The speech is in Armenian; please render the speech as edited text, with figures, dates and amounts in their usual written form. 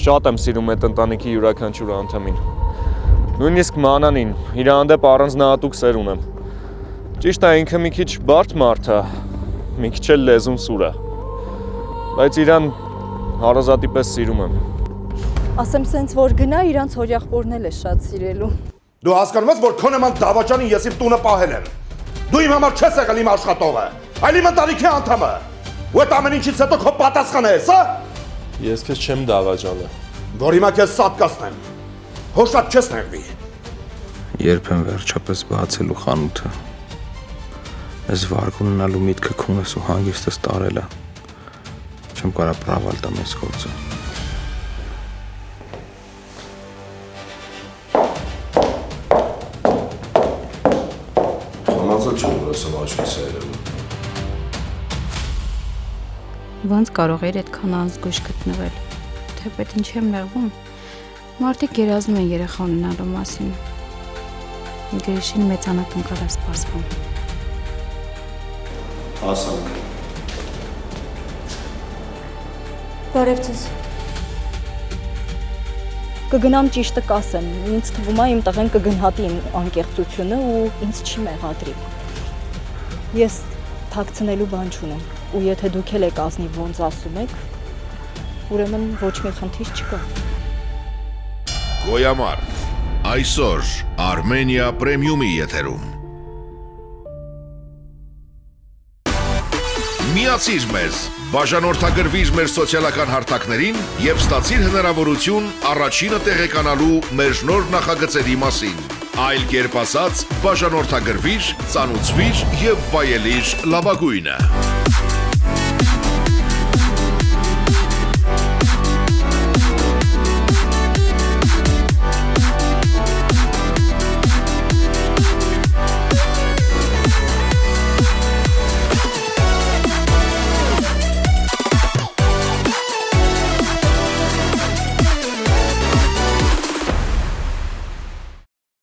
Շատ եմ սիրում այդ ընտանիքի յուրաքանչյուր անդամին։ Նույնիսկ Մանանին, իր հանդեպ առանձնահատուկ սեր ունեմ։ Ճիշտ է, ինքը մի քիչ բարդ մարդ է, մի քիչ էլ լեզուն սուր է։ Բայց իրան հարազատի պես սիրում եմ։ Ասեմ սենց որ գնա, իրանց հորեղբորն էլ է շատ սիրելու։ Դու հասկանում ես, որ քո նման դավաճանին ես իմ տունը պահել եմ։ Դու իմ համար չես եղել իմ աշխատողը, այլ իմ ընտանիքի անդամը։ Ու այդ ամեն ինչից հետո քո պատասխանը ես, հա։ Ես քեզ չեմ դավաճանը։ Որ հիմա քեզ սատկացնեմ։ Հո շատ չես նեղվի։ Երբ եմ վերջապես բացելու խանութը։ Ես վարկ ունենալու միտքը քունս ու հանգիստս տարել է։ Չեմ կարա պրավալ տամ այս գործը։ Համաձայն չեմ, որ ասեմ աչքիս է երևում։ Ոնց կարող էր այդքան անզգույշ գտնվել, թեպետ ինչ եմ նեղվում, մարդիկ երազում են երեխա ունենալու մասին, Գրիշին մեծանակ ընկալ է սպասվում։ Հասանք։ Բարև ձեզ։ Կգնամ ճիշտը կասեմ, ինձ թվում է իմ տղեն կգնհատի իմ անկեղծությունը ու ինձ չի մեղադրի։ Ես թաքցնելու բան չունեմ, ու եթե դուք էլ եք ազնիվ ոնց ասում եք, ուրեմն ոչ մի խնդիր չկա։ Գոյամար, այսօր Armenia Premium-ի եթերում։ Միացիր մեզ, բաժանորդագրվիր մեր սոցիալական հարթակներին և ստացիր հնարավորություն առաջինը տեղեկանալու մեր նոր նախագծերի մասին։ Այլ կերպ ասած, բաժանորդագրվիր, ծանուցվիր և վայելիր լավագույնը։